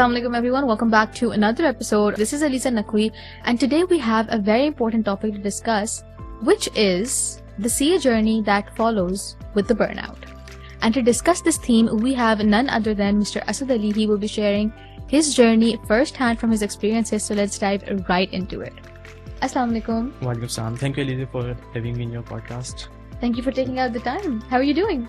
Assalamu alaikum everyone, welcome back to another episode. This is Alisa Naqvi and today we have a very important topic to discuss, which is the CA journey that follows with the burnout. And to discuss this theme, we have none other than Mr. Asad Ali. He will be sharing his journey firsthand from his experiences, so let's dive right into it. Assalamu alaikum. Walaikum salam. Thank you Alisa for having me in your podcast. Thank you for taking out the time. How are you doing?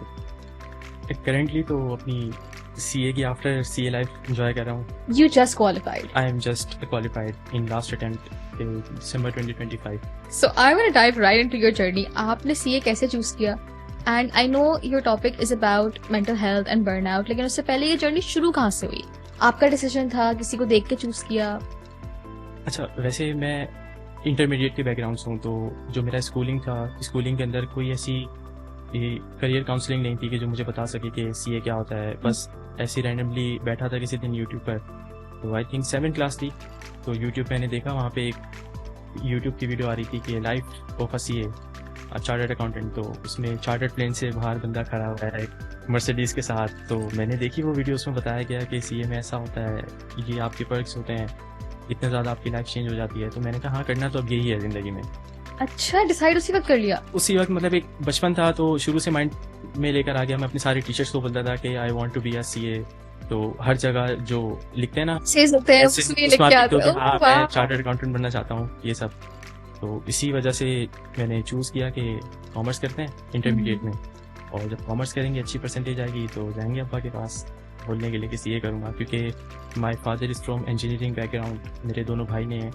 Currently तो अपनी CA की after CA life enjoy कर रहा हूँ. You just qualified. I am just qualified in last attempt in December 2025. So I want to dive right into your journey. आपने CA कैसे choose किया? And I know your topic is about mental health and burnout. लेकिन उससे पहले ये journey शुरू कहाँ से हुई? आपका decision था, किसी को देख के choose किया? अच्छा, वैसे मैं इंटरमीडिएट के बैकग्राउंड से हूँ, तो जो मेरा स्कूलिंग था, स्कूलिंग के अंदर कोई ऐसी करियर काउंसलिंग नहीं थी कि जो मुझे बता सके कि CA क्या होता है. बस ऐसे रैंडमली बैठा था किसी दिन यूट्यूब पर, तो आई थिंक 7th क्लास थी, तो यूट्यूब मैंने देखा, वहाँ पे एक यूट्यूब की वीडियो आ रही थी कि life of a CA chartered accountant. तो उसमें चार्टर्ड प्लेन से बाहर बंदा खड़ा हुआ है मर्सिडीज के साथ. तो मैंने देखी वो वीडियो, उसमें बताया गया कि CA में ऐसा होता है, ये आपके पर्क्स होते हैं, इतने ज़्यादा आपकी लाइफ चेंज हो जाती है. तो मैंने कहा हाँ, करना तो अब यही है ज़िंदगी में. अच्छा, डिसाइड उसी वक्त कर लिया? उसी वक्त, मतलब एक बचपन था तो शुरू से माइंड में लेकर आ गया. मैं अपने सारे टीचर्स को बोलता था कि I want to be a CA. तो हर जगह जो लिखते हैं ना, मैं चार्टर्ड अकाउंटेंट बनना चाहता हूँ, ये सब. तो इसी वजह से मैंने चूज़ किया कि कॉमर्स करते हैं इंटरमीडिएट में, और जब कॉमर्स करेंगे अच्छी परसेंटेज आएगी तो जाएंगे अब्बा के पास बोलने के लिए कि CA करूँगा. क्योंकि my father is from engineering background, मेरे दोनों भाई ने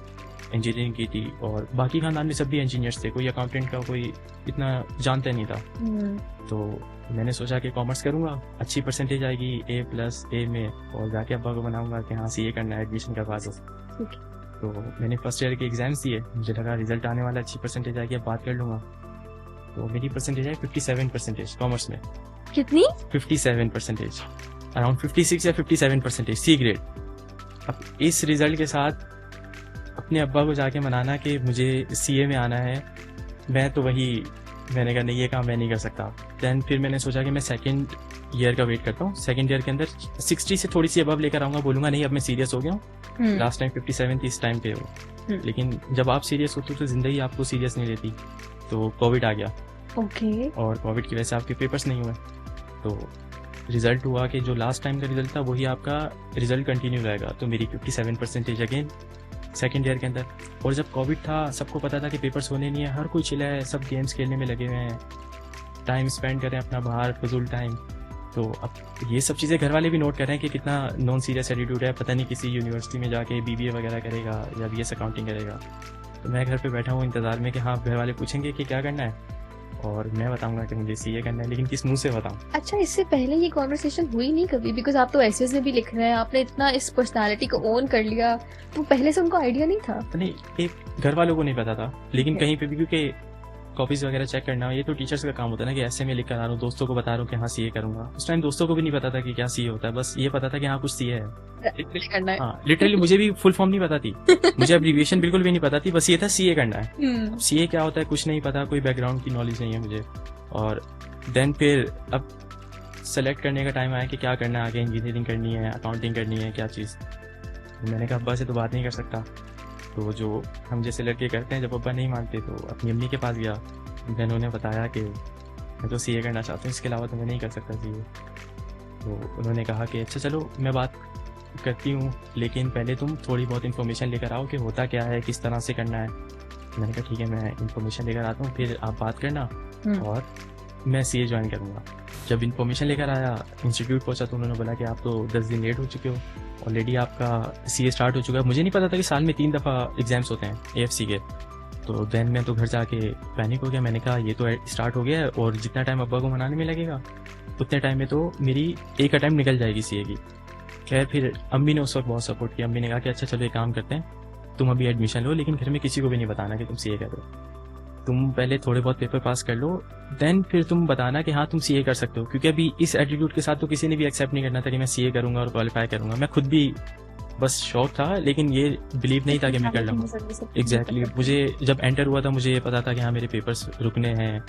इंजीनियरिंग की थी, और बाकी खानदान में सब भी इंजीनियर्स थे, कोई अकाउंटेंट का कोई इतना जानता नहीं था. तो मैंने सोचा कि कॉमर्स करूँगा, अच्छी परसेंटेज आएगी A+ में, और जाके अब्बा को बनाऊँगा कि हाँ CA करना है, एडमिशन करवा दो. तो मैंने फर्स्ट ईयर के एग्जाम्स दिए, मुझे लगा रिजल्ट आने वाला, अच्छी परसेंटेज आएगी, अब बात कर लूँगा. तो मेरी परसेंटेज आई 57% कॉमर्स में. कितनी? 57%, अराउंड 56 या 57% C ग्रेड. अब इस रिजल्ट के साथ अपने अब्बा को जाके मनाना कि मुझे CA में आना है, मैंने कहा नहीं, ये काम मैं नहीं कर सकता. दैन फिर मैंने सोचा कि मैं सेकंड ईयर का वेट करता हूँ. सेकंड ईयर के अंदर 60 से थोड़ी सी अबव लेकर आऊँगा, बोलूँगा नहीं अब मैं सीरियस हो गया हूँ. लास्ट टाइम 57 थी, इस टाइम पे हो. लेकिन जब आप सीरियस होते हो तो जिंदगी आपको सीरियस नहीं लेती. तो कोविड आ गया. और कोविड की वजह से आपके पेपर्स नहीं हुए. तो रिजल्ट हुआ कि जो लास्ट टाइम का रिजल्ट था वही आपका रिजल्ट कंटिन्यू रहेगा. तो मेरी 57% अगेन सेकेंड ईयर के अंदर. और जब कोविड था, सबको पता था कि पेपर्स होने नहीं है, हर कोई चिल्ला है, सब गेम्स खेलने में लगे हुए हैं, टाइम स्पेंड करें अपना बाहर, फजूल टाइम. तो अब ये सब चीज़ें घर वाले भी नोट कर रहे हैं कि कितना नॉन सीरियस एटीट्यूड है, पता नहीं किसी यूनिवर्सिटी में जाके BBA वगैरह करेगा या BS अकाउंटिंग करेगा. तो मैं घर पे बैठा हूँ इंतज़ार में कि हाँ घर वाले पूछेंगे कि क्या करना है, और मैं बताऊंगा कि मुझे CA करना है, लेकिन किस मुंह से बताऊं. अच्छा, इससे पहले ये कॉन्वर्सेशन हुई नहीं कभी? बिकॉज आप तो एसेज में भी लिख रहे हैं, आपने इतना इस पर्सनालिटी को ओन कर लिया, तो पहले से उनको आइडिया नहीं था? नहीं, एक घर वालों को नहीं पता था, लेकिन कहीं पे भी, क्योंकि कॉपीज वगैरह चेक करना ये तो टीचर्स का काम होता है ना, कि ऐसे में लिख कर आ रहा हूँ, दोस्तों को बता रहा हूँ कि हाँ CA करूंगा. उस टाइम दोस्तों को भी नहीं पता था कि क्या CA होता है, बस ये पता था कि हाँ कुछ CA है. हाँ, लिटरली मुझे भी फुल फॉर्म नहीं पता थी, मुझे एब्रिविएशन बिल्कुल भी नहीं पता थी, बस ये था CA करना है. अब CA क्या होता है कुछ नहीं पता, कोई बैकग्राउंड की नॉलेज नहीं है मुझे. और देन फिर अब सेलेक्ट करने का टाइम आया कि क्या करना है आगे, इंजीनियरिंग करनी है, अकाउंटिंग करनी है, क्या चीज़. मैंने कहा अब्बा से तो बात नहीं कर सकता. तो जो हम जैसे लड़के करते हैं, जब अब्बा नहीं मानते तो अपनी अम्मी के पास गया. देन उन्हें बताया कि मैं तो CA करना चाहता हूँ, इसके अलावा तो मैं नहीं कर सकता CA. तो उन्होंने कहा कि अच्छा चलो मैं बात करती हूँ, लेकिन पहले तुम थोड़ी बहुत इन्फॉर्मेशन लेकर आओ कि होता क्या है, किस तरह से करना है. मैंने कहा ठीक है, मैं इन्फॉर्मेशन लेकर आता हूँ, फिर आप बात करना और मैं CA ज्वाइन करूँगा. जब इन्फॉर्मेशन लेकर आया, इंस्टीट्यूट पहुँचा, तो उन्होंने बोला कि आप तो 10 दिन लेट हो चुके हो, ऑलरेडी आपका CA स्टार्ट हो चुका है. मुझे नहीं पता था कि साल में 3 दफ़ा एग्जाम्स होते हैं AFC के. तो देन मैं तो घर जाके पैनिक हो गया. मैंने कहा ये तो स्टार्ट हो गया है, और जितना टाइम अब्बा को मनाने में लगेगा उतने टाइम में तो मेरी एक अटैम्प्ट निकल जाएगी CA की. खैर फिर अम्मी ने उस वक्त बहुत सपोर्ट किया. अम्मी ने कहा कि अच्छा चलो एक काम करते हैं, तुम अभी एडमिशन लो, लेकिन घर में किसी को भी नहीं बताना कि तुम CA कर रहे हो. तुम पहले थोड़े बहुत पेपर पास कर लो, देन फिर तुम बताना कि हाँ तुम CA कर सकते हो. क्योंकि अभी इस एटीट्यूड के साथ तो किसी ने भी एक्सेप्ट नहीं करना था कि मैं CA करूँगा और क्वालिफाई करूँगा. मैं खुद भी बस शौक था, लेकिन ये बिलीव नहीं था कि मैं कर लूँगा. एग्जैक्टली मुझे जब एंटर हुआ था, मुझे ये पता था कि हाँ मेरे पेपर्स रुकने हैं,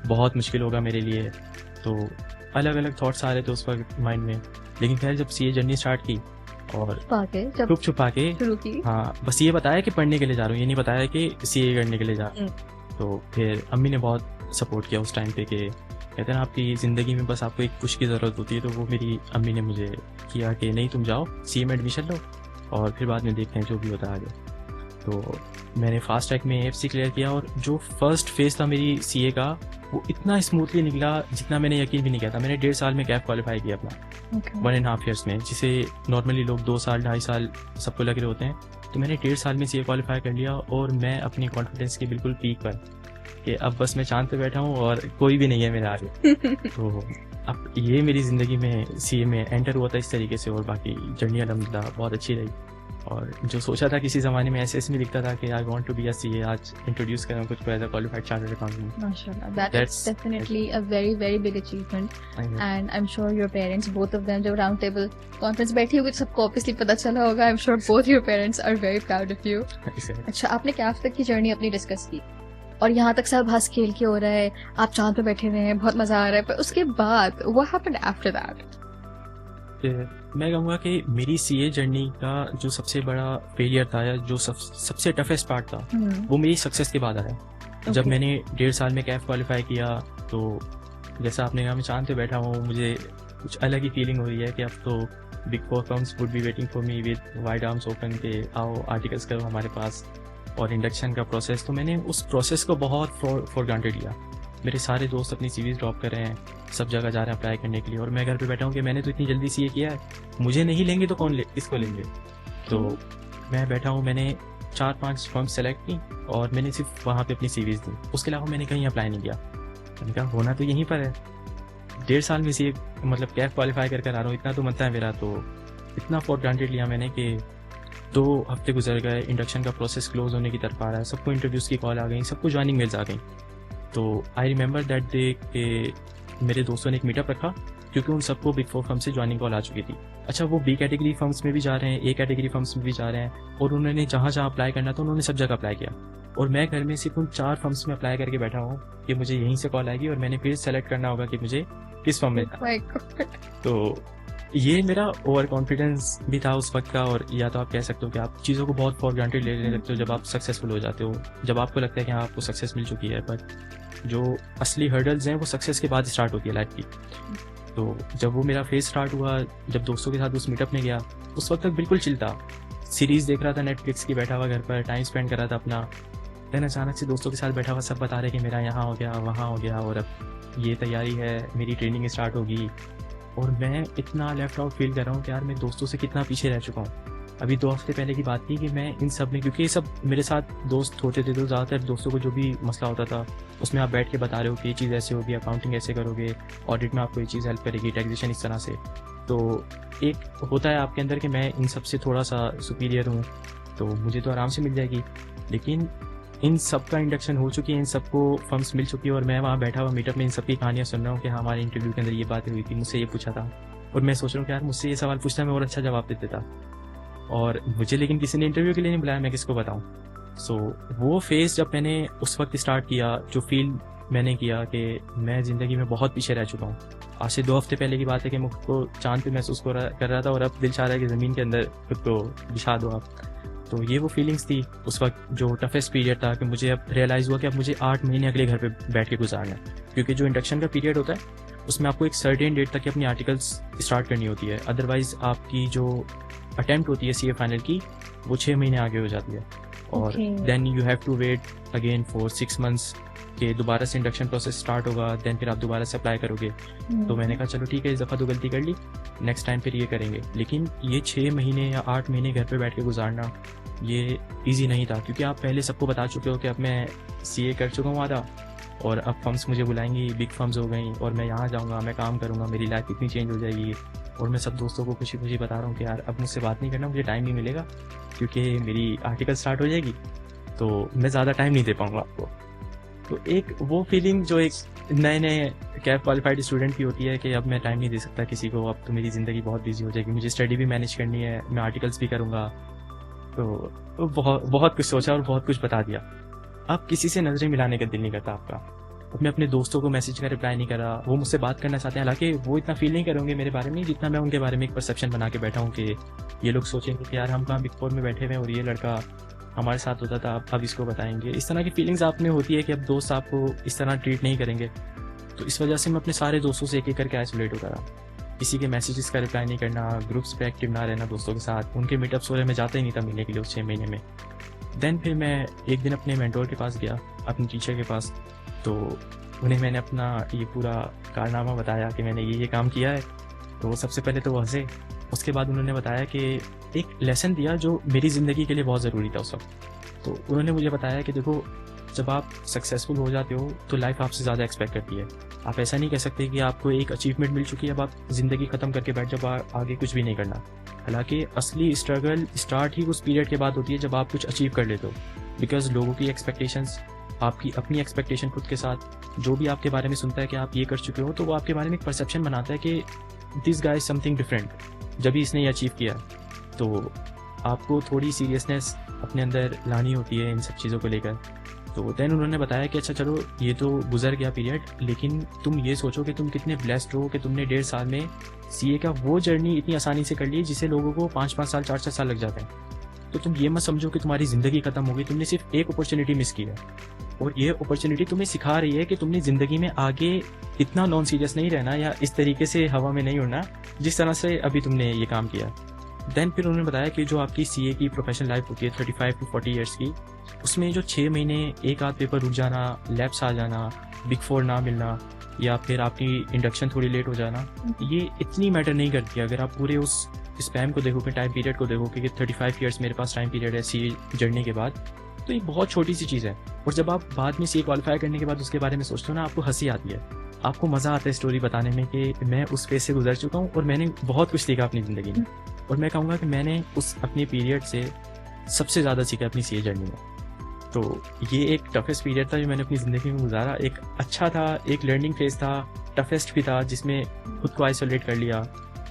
बहुत मुश्किल होगा मेरे लिए. तो अलग अलग थॉट्स आ रहे थे उस वक्त माइंड में. लेकिन खैर जब CA जर्नी स्टार्ट की, और पाके जब छुप छुपा के, शुरू की। हाँ बस ये बताया कि पढ़ने के लिए जा रहा हूँ, ये नहीं बताया कि सीए करने के लिए जा रहा हूँ। तो फिर अम्मी ने बहुत सपोर्ट किया उस टाइम पे कि कहते हैं ना आपकी ज़िंदगी में बस आपको एक पुश की ज़रूरत होती है, तो वो मेरी अम्मी ने मुझे किया कि नहीं तुम जाओ सीए में एडमिशन लो और फिर बाद में देखते हैं जो भी होता है आगे। तो मैंने फास्ट ट्रैक में एएफसी क्लियर किया और जो फर्स्ट फेज था मेरी सीए का वो इतना स्मूथली निकला जितना मैंने यकीन भी नहीं किया था। मैंने 1.5 साल में कैफ क्वालिफाई किया अपना 1.5 ईयर्स में, जिसे नॉर्मली लोग 2 साल 2.5 साल सबको लग रहे होते हैं। तो मैंने 1.5 साल में सीए क्वालिफाई कर लिया और मैं अपनी कॉन्फिडेंस के बिल्कुल पीक पर कि अब बस मैं चांद पे बैठा हूँ और कोई भी नहीं है मेरे आगे। तो अब ये मेरी ज़िंदगी में सीए में एंटर हुआ था इस तरीके से, और बाकी जर्नी अल्हम्दुलिल्लाह बहुत अच्छी रही। और जो सोचा था किसी ज़माने में ऐसे में दिखता था कि I want to be a CA, आज इंट्रोड्यूस कर रहा हूँ खुद को as a qualified chartered accountant. माशाल्लाह, that is definitely a very very big achievement and I'm sure your parents, both of them, जब राउंड टेबल कॉन्फ्रेंस बैठी होगी तो सबको ऑब्वियसली पता चला होगा। I'm sure both your parents are very proud of you। अच्छा, आपने कैफ तक की जर्नी अपनी डिस्कस की और यहाँ तक सब हंस खेल के हो रहा है, आप चांद पे बैठे हुए हैं, बहुत मजा आ रहा है, पर उसके बाद what happened after that? मैं कहूँगा कि मेरी सीए जर्नी का जो सबसे बड़ा फेलियर था या जो सबसे टफेस्ट पार्ट था वो मेरी सक्सेस के बाद आया। जब मैंने 1.5 साल में कैफ क्वालिफाई किया तो जैसा आपने कहा मैं चांद पे बैठा हूँ, मुझे कुछ अलग ही फीलिंग हो रही है कि अब तो big 4 firms would be waiting for me with wide arms open के आओ आर्टिकल्स करो हमारे पास, और इंडक्शन का प्रोसेस। तो मैंने उस प्रोसेस को बहुत फॉर ग्रांटेड लिया। मेरे सारे दोस्त अपनी सीवीज ड्रॉप कर रहे हैं, सब जगह जा रहे हैं अप्लाई करने के लिए, और मैं घर पे बैठा हूँ कि मैंने तो इतनी जल्दी सीए किया है, मुझे नहीं लेंगे तो कौन किसको लेंगे। तो मैं बैठा हूँ, मैंने 4-5 फर्म सेलेक्ट की और मैंने सिर्फ वहाँ पे अपनी सीवीज दी, उसके अलावा मैंने कहीं अप्लाई नहीं किया। मैंने कहा होना तो यहीं पर है, 1.5 साल में सीए मतलब कैफ क्वालिफाई कर आ रहा हूँ, इतना तो बनता है मेरा। तो इतना फॉर ग्रांटेड लिया मैंने कि 2 हफ्ते गुजर गए, इंडक्शन का प्रोसेस क्लोज होने की तरफ आ रहा है, सबको इंटरव्यूज़ की कॉल आ गई, सबको ज्वाइनिंग मेल्स आ गई। तो आई रिमेंबर दैट डे कि मेरे दोस्तों ने एक मीटअप रखा क्योंकि उन सबको बिग 4 फर्म से ज्वाइनिंग कॉल आ चुकी थी। अच्छा, वो बी कैटेगरी फर्म्स में भी जा रहे हैं, ए कैटेगरी फर्म्स में भी जा रहे हैं, और उन्होंने जहाँ जहाँ अप्लाई करना था उन्होंने सब जगह अप्लाई किया, और मैं घर में सिर्फ उन 4 फर्म्स में अप्लाई करके बैठा हूँ कि मुझे यहीं से कॉल आएगी और मैंने फिर सेलेक्ट करना होगा कि मुझे किस फर्म में जाना। तो ये मेरा ओवर कॉन्फिडेंस भी था उस वक्त का, और या तो आप कह सकते हो कि आप चीज़ों को बहुत फॉर ग्रांटेड लेने लगते हो जब आप सक्सेसफुल हो जाते हो, जब आपको लगता है कि हाँ आपको सक्सेस मिल चुकी है। पर जो असली हर्डल्स हैं वो सक्सेस के बाद स्टार्ट होती है लाइफ की। तो जब वो मेरा फेज स्टार्ट हुआ, जब दोस्तों के साथ उस मीटअप में गया, उस वक्त तक बिल्कुल चिल था, सीरीज़ देख रहा था नेटफ्लिक्स की, बैठा हुआ घर पर टाइम स्पेंड कर रहा था अपना। देन अचानक से दोस्तों के साथ बैठा हुआ सब बता रहे कि मेरा यहाँ हो गया, वहाँ हो गया, और अब ये तैयारी है, मेरी ट्रेनिंग स्टार्ट होगी, और मैं इतना लेफ्ट आउट फील कर रहा हूँ कि यार मैं दोस्तों से कितना पीछे रह चुका हूँ। अभी 2 हफ्ते पहले की बात थी कि मैं इन सब में, क्योंकि ये सब मेरे साथ दोस्त होते थे तो ज़्यादातर दोस्तों को जो भी मसला होता था उसमें आप बैठ के बता रहे हो कि ये चीज़ ऐसे होगी, अकाउंटिंग ऐसे करोगे, ऑडिट में आपको ये चीज़ हेल्प करेगी, टैक्सेशन इस तरह से। तो एक होता है आपके अंदर कि मैं इन सब से थोड़ा सा सुपीरियर हूँ तो मुझे तो आराम से मिल जाएगी, लेकिन इन सब का इंडक्शन हो चुकी है, इन सबको फर्म्स मिल चुकी है, और मैं वहाँ बैठा हुआ मीटअप में इन सब की कहानियाँ सुन रहा हूँ कि हाँ हमारे इंटरव्यू के अंदर ये बातें हुई थी, मुझसे ये पूछा था, और मैं सोच रहा हूँ कि यार मुझसे ये सवाल पूछता मैं और अच्छा जवाब देते था, और मुझे लेकिन किसी ने इंटरव्यू के लिए नहीं बुलाया, मैं किसको बताऊँ। सो वो फेज जब मैंने उस वक्त स्टार्ट किया, जो फील मैंने किया कि मैं ज़िंदगी में बहुत पीछे रह चुका हूँ। आज से 2 हफ्ते पहले की बात है कि मैं खुद को चांद पे महसूस कर रहा था, और अब दिल चाह रहा है कि ज़मीन के अंदर खुद को बिछा दो आप। तो ये वो फीलिंग्स थी उस वक्त, जो टफेस्ट पीरियड था, कि मुझे अब रियलाइज़ हुआ कि अब मुझे 8 महीने अगले घर पे बैठ के गुजारना है, क्योंकि जो इंडक्शन का पीरियड होता है उसमें आपको एक सर्टेन डेट तक अपनी आर्टिकल्स स्टार्ट करनी होती है, अदरवाइज आपकी जो अटेम्प्ट होती है सीए फाइनल की वो 6 महीने आगे हो जाती है, और then you have to wait again for 6 months के दोबारा से इंडक्शन प्रोसेस स्टार्ट होगा, देन फिर आप दोबारा से अप्लाई करोगे। तो मैंने कहा चलो ठीक है, इस दफ़ा तो गलती कर ली, नेक्स्ट टाइम फिर ये करेंगे। लेकिन ये 6 महीने या 8 महीने घर पे बैठ के गुजारना ये ईजी नहीं था, क्योंकि आप पहले सबको बता चुके हो कि अब मैं सीए कर चुका हूँ आधा, और अब फर्म्स मुझे बुलाएंगी, बिग फर्म्स हो गई, और मैं यहाँ जाऊँगा, मैं काम करूँगा, मेरी लाइफ इतनी चेंज हो जाएगी, और मैं सब दोस्तों को खुशी खुशी बता रहा हूँ कि यार अब मुझसे बात नहीं करना, मुझे टाइम नहीं मिलेगा क्योंकि मेरी आर्टिकल स्टार्ट हो जाएगी, तो मैं ज़्यादा टाइम नहीं दे पाऊँगा आपको। तो एक वो फीलिंग जो एक नए कैफ क्वालिफाइड स्टूडेंट की होती है कि अब मैं टाइम नहीं दे सकता किसी को, अब तो मेरी ज़िंदगी बहुत बिजी हो जाएगी, मुझे स्टडी भी मैनेज करनी है, मैं आर्टिकल्स भी करूँगा। तो बहुत कुछ सोचा और बहुत कुछ बता दिया। अब किसी से नज़रें मिलाने का दिल नहीं करता आपका, मैं अपने दोस्तों को मैसेज का रिप्लाई नहीं करा, वो मुझसे बात करना चाहते हैं, हालांकि वो इतना फील नहीं करेंगे मेरे बारे में जितना मैं उनके बारे में एक परसेप्शन बना के बैठा हूँ कि ये लोग सोचेंगे कि यार हम कहाँ बिग 4 में बैठे हुए हैं और ये लड़का हमारे साथ होता था, अब इसको बताएंगे। इस तरह की फीलिंग्स आप में होती है कि अब दोस्त आपको इस तरह ट्रीट नहीं करेंगे। तो इस वजह से मैं अपने सारे दोस्तों से एक एक करके आइसोलेट होता रहा। किसी के मैसेजेस का रिप्लाई नहीं करना, ग्रुप्स पे एक्टिव ना रहना दोस्तों के साथ, उनके मीटअप्स वगैरह में जाता ही नहीं था मिलने के लिए उस 6 महीने में। देन फिर मैं एक दिन अपने मेंटोर के पास गया, अपने टीचर के पास, तो उन्हें मैंने अपना ये पूरा कारनामा बताया कि मैंने ये काम किया है। तो सबसे पहले तो वो हंसे, उसके बाद उन्होंने बताया कि एक लेसन दिया जो मेरी ज़िंदगी के लिए बहुत ज़रूरी था उस वक्त। तो उन्होंने मुझे बताया कि देखो, जब आप सक्सेसफुल हो जाते हो तो लाइफ आपसे ज़्यादा एक्सपेक्ट करती है। आप ऐसा नहीं कह सकते कि आपको एक अचीवमेंट मिल चुकी है, अब आप ज़िंदगी ख़त्म करके बैठ जाओ, आगे कुछ भी नहीं करना। हालांकि असली स्ट्रगल स्टार्ट ही उस पीरियड के बाद होती है जब आप कुछ अचीव कर लेते हो। बिकॉज लोगों की एक्सपेक्टेशंस, आपकी अपनी एक्सपेक्टेशन खुद के साथ, जो भी आपके बारे में सुनता है कि आप ये कर चुके हो, तो वो आपके बारे में एक परसेप्शन बनाता है कि this guy is something different. जब भी इसने ये अचीव किया तो आपको थोड़ी सीरियसनेस अपने अंदर लानी होती है इन सब चीज़ों को लेकर। तो देन उन्होंने बताया कि अच्छा चलो ये तो गुजर गया पीरियड, लेकिन तुम ये सोचो कि तुम कितने ब्लेस्ड हो कि तुमने 1.5 साल में सीए का वो जर्नी इतनी आसानी से कर ली जिसे लोगों को 5-5 साल 4-4 साल लग जाते हैं। तो तुम ये मत समझो कि तुम्हारी ज़िंदगी ख़त्म हो गई, तुमने सिर्फ एक अपॉर्चुनिटी मिस की है, और ये अपॉर्चुनिटी तुम्हें सिखा रही है कि तुमने ज़िंदगी में आगे इतना नॉन सीरियस नहीं रहना या इस तरीके से हवा में नहीं उड़ना जिस तरह से अभी तुमने ये काम किया। देन फिर उन्होंने बताया कि जो आपकी सीए की प्रोफेशनल लाइफ होती है 35 to 40 ईयर्स की, उसमें जो 6 महीने एक आध पेपर रुक जाना, लैब्स आ जाना, बिग 4 ना मिलना, या फिर आपकी इंडक्शन थोड़ी लेट हो जाना, ये इतनी मैटर नहीं करती। अगर आप पूरे उस स्पैम को देखोगे, टाइम पीरियड को देखोगे कि 35 ईयर्स मेरे पास टाइम पीरियड है सीए जर्नी के बाद, तो ये बहुत छोटी सी चीज़ है। और जब आप बाद में सीए क्वालिफाई करने के बाद उसके बारे में सोचते हो ना, आपको हंसी आती है, आपको मज़ा आता है स्टोरी बताने में कि मैं उस फेज से गुजर चुका हूँ और मैंने बहुत कुछ सीखा अपनी ज़िंदगी में। और मैं कहूँगा कि मैंने उस अपने पीरियड से सबसे ज़्यादा सीखा अपनी सीए जर्नी में। तो ये एक टफेस्ट पीरियड था जो मैंने अपनी ज़िंदगी में गुजारा। एक अच्छा था, एक लर्निंग फेज था, टफेस्ट भी था, जिसमें खुद को आइसोलेट कर लिया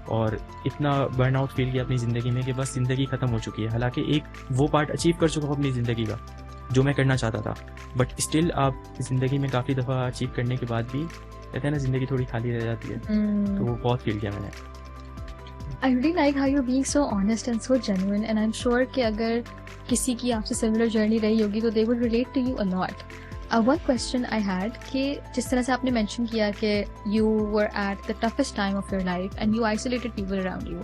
और इतना बर्नआउट फील किया अपनी ज़िंदगी में कि बस ज़िंदगी ख़त्म हो चुकी है। हालांकि एक वो पार्ट अचीव कर चुका हूँ अपनी ज़िंदगी का जो मैं करना चाहता था, बट स्टिल आप ज़िंदगी में काफ़ी दफ़ा अचीव करने के बाद भी कहते हैं ना, ज़िंदगी थोड़ी खाली रह जाती है। तो वो बहुत फील किया मैंने। I really like how you're being so honest and so genuine, and I'm sure कि अगर किसी की आपसे similar journey रही होगी तो they would relate to you a lot. One question I had कि जिस तरह से आपने mention किया कि you were at the toughest time of your life and you isolated people around you.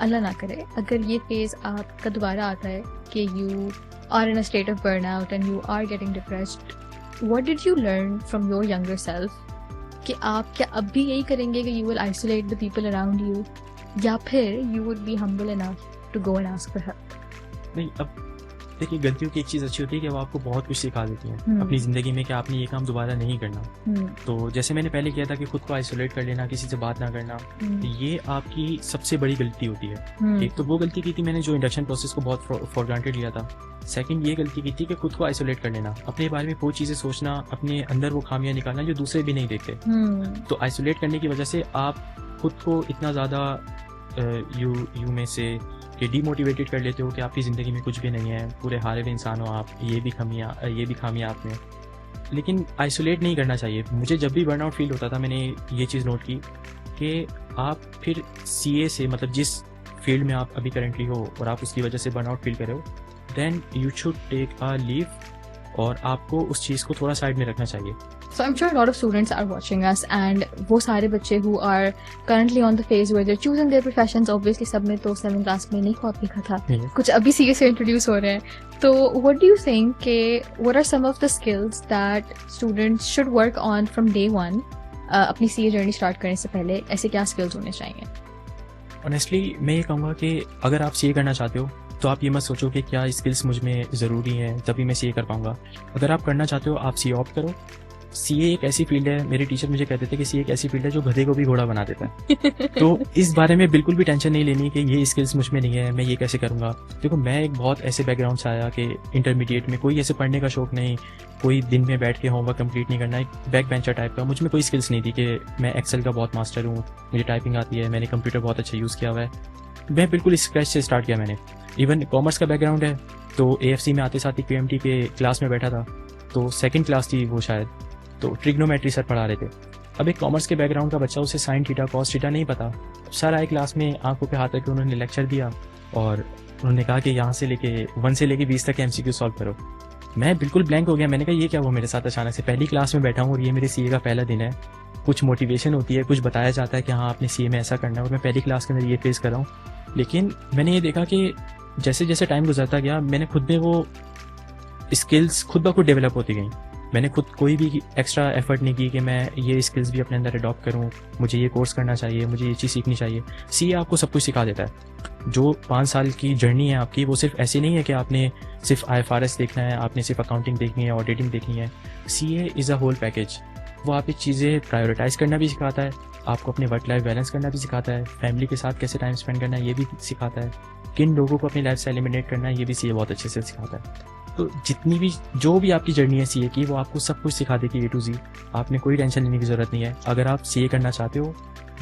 अल्लाह ना करे अगर ये phase आपका दोबारा आता है कि you are in a state of burnout and you are getting depressed. What did you learn from your younger self? कि आप क्या अब भी यही करेंगे कि you will isolate the people around you, या फिर you would be humble enough to go and ask for help? नहीं, अब देखिए, गलतियों की एक चीज़ अच्छी होती है कि वो आपको बहुत कुछ सिखा देती है अपनी ज़िंदगी में कि आपने ये काम दोबारा नहीं करना। तो जैसे मैंने पहले किया था कि खुद को आइसोलेट कर लेना, किसी से बात ना करना, तो ये आपकी सबसे बड़ी गलती होती है। एक तो वो गलती की थी मैंने जो इंडक्शन प्रोसेस को बहुत फॉर ग्रांटेड लिया था। सेकंड ये गलती की थी कि खुद को आइसोलेट कर लेना, अपने बारे में वो चीज़ें सोचना, अपने अंदर वो खामियां निकालना जो दूसरे भी नहीं देखते। तो आइसोलेट करने की वजह से आप खुद को इतना ज़्यादा यू में से कि डीमोटिवेटेड कर लेते हो कि आपकी ज़िंदगी में कुछ भी नहीं है, पूरे हारे हुए इंसान हो आप, ये भी खामियां आप में। लेकिन आइसोलेट नहीं करना चाहिए। मुझे जब भी बर्नआउट फील होता था मैंने ये चीज़ नोट की कि आप फिर सीए से, मतलब जिस फील्ड में आप अभी करेंटली हो और आप उसकी वजह से बर्नआउट फील करे हो, then you should take a leave और आपको उस चीज़ को थोड़ा साइड में रखना चाहिए। So I'm sure a lot of students are watching us, and वो सारे बच्चे who are currently on the phase where they're choosing their professions, obviously सब में तो 7th क्लास में नहीं ख्वाब लिखा था, कुछ अभी सीए से इंट्रोड्यूस हो रहे हैं। तो what do you think के what are some of the skills that students should work on from day one अपनी सीए जर्नी स्टार्ट करने से पहले? ऐसे क्या स्किल्स होने चाहिए? ऑनेस्टली मैं ये कहूँगा कि अगर आप सीए करना चाहते हो तो आप ये मत सोचो कि क्या स्किल्स मुझ में ज़रूरी हैं तभी मैं सीए कर पाऊँगा। अगर आप करना चाहते हो आप सीए ऑप्ट करो। सीए एक ऐसी फील्ड है, मेरे टीचर मुझे कहते थे कि सीए एक ऐसी फील्ड है जो गधे को भी घोड़ा बना देता है। तो इस बारे में बिल्कुल भी टेंशन नहीं लेनी कि ये स्किल्स मुझ में नहीं है, मैं ये कैसे करूँगा। देखो, मैं एक बहुत ऐसे बैकग्राउंड से आया कि इंटरमीडिएट में कोई ऐसे पढ़ने का शौक नहीं, कोई दिन में बैठ के होमवर्क कंप्लीट नहीं करना, एक बैक बेंचर टाइप का। मुझ में कोई स्किल्स नहीं थी कि मैं एक्सेल का बहुत मास्टर हूँ, मुझे टाइपिंग आती है, मैंने कंप्यूटर बहुत अच्छा यूज़ किया हुआ है। मैं बिल्कुल स्क्रैच से स्टार्ट किया मैंने। इवन कॉमर्स का बैकग्राउंड है, तो AFC में आते साथ ही QMT के क्लास में बैठा था, तो 2nd क्लास थी वो शायद। तो ट्रिग्नोमेट्री सर पढ़ा रहे थे। अब एक कॉमर्स के बैकग्राउंड का बच्चा, उसे साइन थीटा कॉस थीटा नहीं पता। सर आए क्लास में, आंखों पे हाथ रखे उन्होंने लेक्चर दिया और उन्होंने कहा कि यहाँ से लेके 1 से लेके 20 तक MCQ सॉल्व करो। मैं बिल्कुल ब्लैंक हो गया। मैंने कहा ये क्या हुआ मेरे साथ अचानक से, पहली क्लास में बैठा हूँ और ये मेरे CA का पहला दिन है। कुछ मोटिवेशन होती है, कुछ बताया जाता है कि हाँ आपने CA में ऐसा करना है, और मैं पहली क्लास के अंदर ये फेस कर रहा हूँ। लेकिन मैंने ये देखा कि जैसे जैसे टाइम गुजरता गया, मैंने खुद में वो स्किल्स खुद ब खुद डेवलप होती गई। मैंने खुद कोई भी एक्स्ट्रा एफर्ट नहीं की कि मैं ये स्किल्स भी अपने अंदर अडॉप्ट करूँ, मुझे ये कोर्स करना चाहिए, मुझे ये चीज़ सीखनी चाहिए। CA आपको सब कुछ सिखा देता है। जो 5 साल की जर्नी है आपकी, वो सिर्फ ऐसी नहीं है कि आपने सिर्फ IFRS देखना है, आपने सिर्फ अकाउंटिंग देखनी है, ऑडिटिंग देखनी है। CA is a whole package. वो आपकी चीज़ें प्रायोरिटाइज करना भी सिखाता है, आपको अपने वर्क लाइफ बैलेंस करना भी सिखाता है, फैमिली के साथ कैसे टाइम स्पेंड करना है ये भी सिखाता है, किन लोगों को अपनी लाइफ से एलिमिनेट करना है ये भी CA बहुत अच्छे से सिखाता है। तो जितनी भी जो भी आपकी जर्नी है CA की, वो आपको सब कुछ सिखा देगी A to Z। आपने कोई टेंशन लेने की ज़रूरत नहीं है। अगर आप CA करना चाहते हो,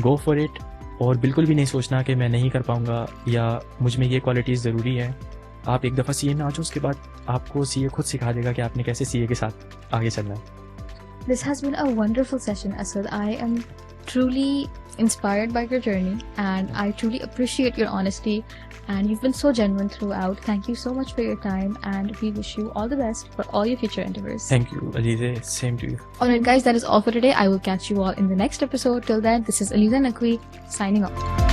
गो फॉर इट, और बिल्कुल भी नहीं सोचना कि मैं नहीं कर पाऊँगा या मुझ में ये क्वालिटीज़ ज़रूरी है। आप एक दफ़ा CA में आ जाओ, उसके बाद आपको CA खुद सिखा देगा कि आपने कैसे CA के साथ आगे चलना है। This has been a wonderful session, Asad. I am truly inspired by your journey and I truly appreciate your honesty, and you've been so genuine throughout. Thank you so much for your time and we wish you all the best for all your future endeavors. Thank you, Alize. Same to you. Alright guys, that is all for today. I will catch you all in the next episode. Till then, this is Aliza Naqvi signing off.